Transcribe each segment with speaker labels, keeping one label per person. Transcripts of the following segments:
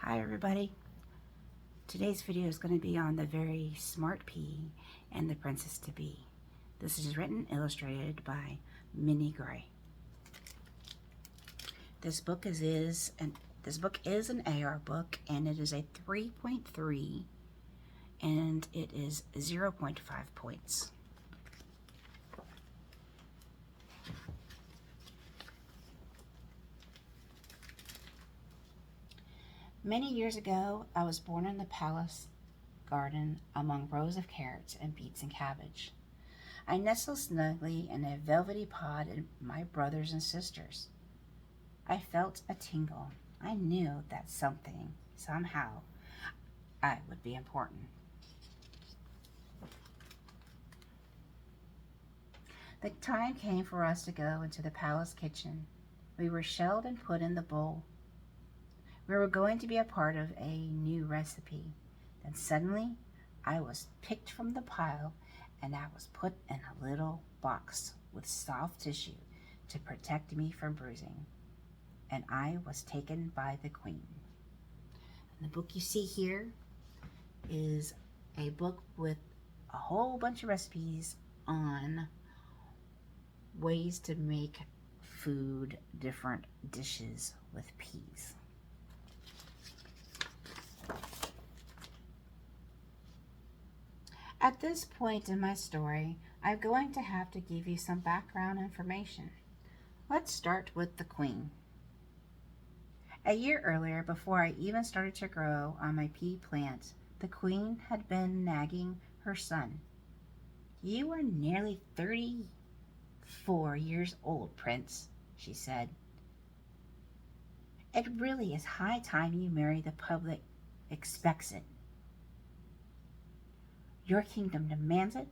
Speaker 1: Hi everybody. Today's video is going to be on the very smart pea and the princess to be. This is written and illustrated by Minnie Gray. This book is an AR book, and it is a 3.3 and it is 0.5 points. Many years ago, I was born in the palace garden among rows of carrots and beets and cabbage. I nestled snugly in a velvety pod in my brothers and sisters. I felt a tingle. I knew that somehow, I would be important. The time came for us to go into the palace kitchen. We were shelled and put in the bowl. We were going to be a part of a new recipe. Then suddenly, I was picked from the pile and I was put in a little box with soft tissue to protect me from bruising. And I was taken by the queen. And the book you see here is a book with a whole bunch of recipes on ways to make food, different dishes with peas. At this point in my story, I'm going to have to give you some background information. Let's start with the queen. A year earlier, before I even started to grow on my pea plant, the queen had been nagging her son. "You are nearly 34 years old, Prince," she said. "It really is high time you marry. The public expects it. Your kingdom demands it,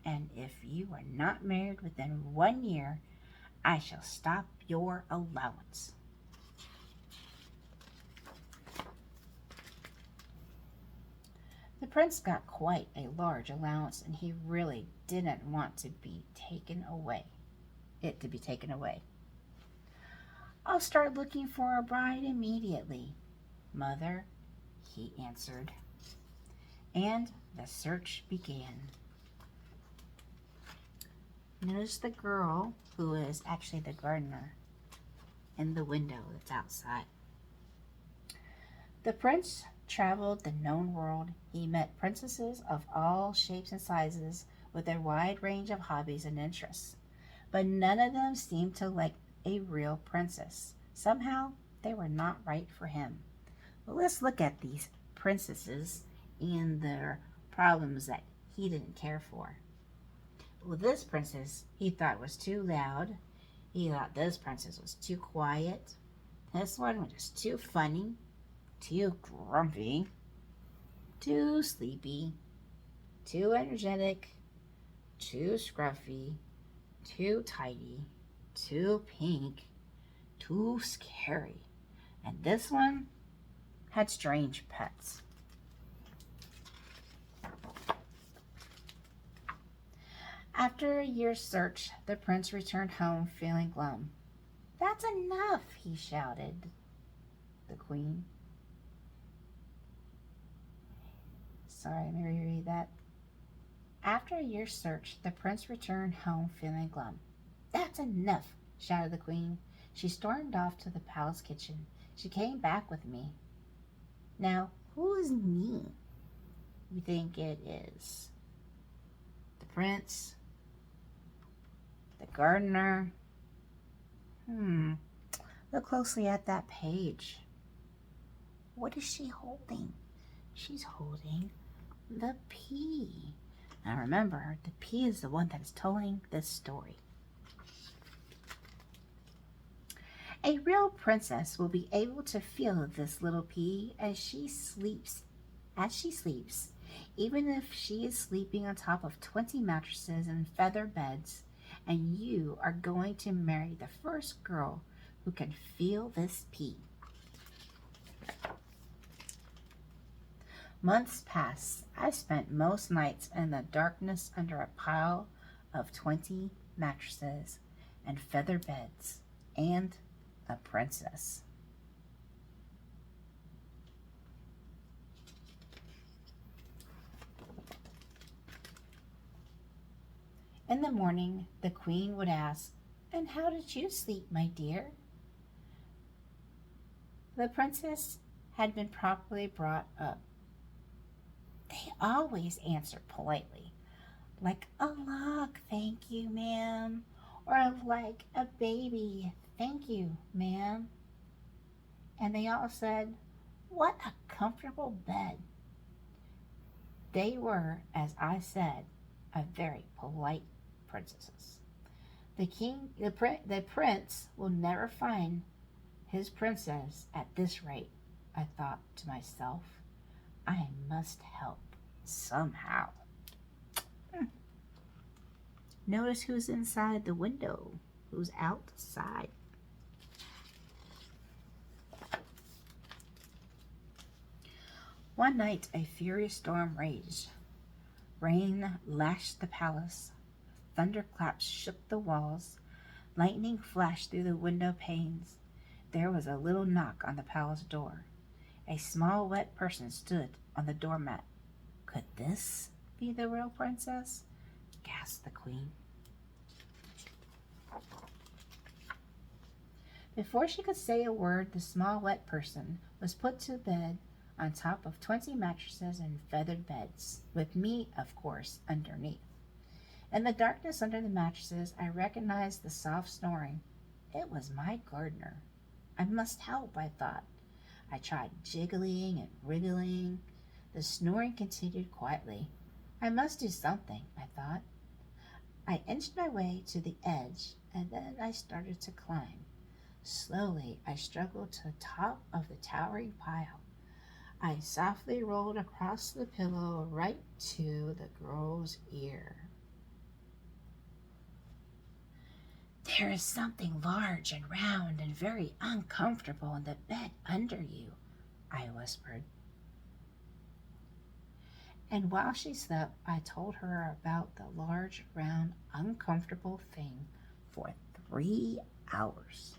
Speaker 1: and if you are not married within 1 year, I shall stop your allowance." The prince got quite a large allowance, and he really didn't want to be taken away. "I'll start looking for a bride immediately, Mother," he answered. And the search began. Notice the girl, who is actually the gardener, in the window that's outside. The prince traveled the known world. He met princesses of all shapes and sizes with a wide range of hobbies and interests. But none of them seemed to like a real princess. Somehow, they were not right for him. Well, let's look at these princesses and their problems that he didn't care for. Well, this princess he thought was too loud. He thought this princess was too quiet. This one was just too funny, too grumpy, too sleepy, too energetic, too scruffy, too tidy, too pink, too scary. And this one had strange pets. After a year's search, the prince returned home feeling glum. "That's enough," he shouted. The queen. Sorry, let me reread that. After a year's search, the prince returned home feeling glum. "That's enough," shouted the queen. She stormed off to the palace kitchen. She came back with me. Now, who is me? You think it is the prince? The gardener? Look closely at that page. What is she holding? She's holding the pea. Now remember, the pea is the one that is telling this story. A real princess will be able to feel this little pea as she sleeps, even if she is sleeping on top of 20 mattresses and feather beds. And you are going to marry the first girl who can feel this pea. Months passed. I spent most nights in the darkness under a pile of 20 mattresses and feather beds and a princess. In the morning, the queen would ask, "And how did you sleep, my dear?" The princess had been properly brought up. They always answered politely, like a log, "Thank you, ma'am," or like a baby, "Thank you, ma'am." And they all said, "What a comfortable bed." They were, as I said, a very polite princesses. The prince will never find his princess at this rate. I thought to myself, I must help somehow. Notice who's inside the window, who's outside. One night a furious storm raged. Rain lashed the palace. Thunderclaps shook the walls. Lightning flashed through the window panes. There was a little knock on the palace door. A small wet person stood on the doormat. Could this be the real princess? Gasped the queen. Before she could say a word, the small wet person was put to bed on top of 20 mattresses and feathered beds, with me, of course, underneath. In the darkness under the mattresses, I recognized the soft snoring. It was my gardener. I must help, I thought. I tried jiggling and wriggling. The snoring continued quietly. I must do something, I thought. I inched my way to the edge, and then I started to climb. Slowly, I struggled to the top of the towering pile. I softly rolled across the pillow right to the girl's ear. There is something large and round and very uncomfortable in the bed under you, I whispered. And while she slept, I told her about the large, round, uncomfortable thing for 3 hours.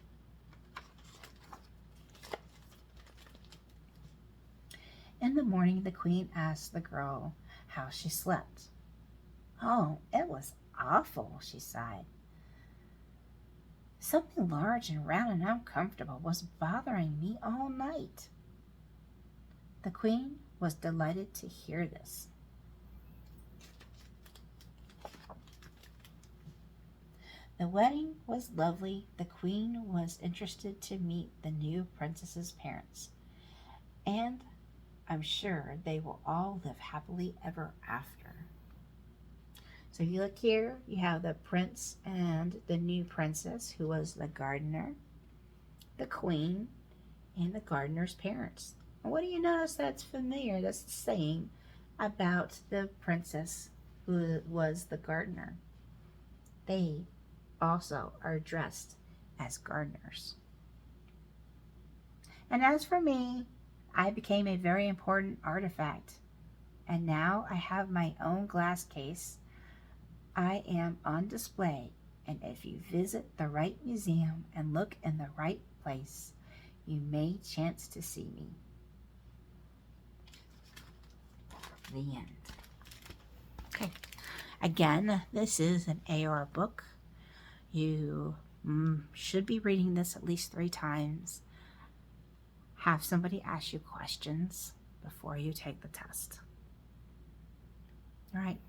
Speaker 1: In the morning, the queen asked the girl how she slept. "Oh, it was awful," she sighed. "Something large and round and uncomfortable was bothering me all night." The queen was delighted to hear this. The wedding was lovely. The queen was interested to meet the new princess's parents, and I'm sure they will all live happily ever after. So if you look here, you have the prince and the new princess, who was the gardener, the queen, and the gardener's parents. And what do you notice that's familiar? That's the saying about the princess who was the gardener. They also are dressed as gardeners. And as for me, I became a very important artifact. And now I have my own glass case. I am on display, and if you visit the right museum and look in the right place, you may chance to see me. The end. Okay. Again, this is an AR book. You should be reading this at least 3 times. Have somebody ask you questions before you take the test. All right.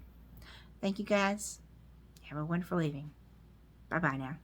Speaker 1: Thank you, guys. Have a wonderful evening. Bye-bye now.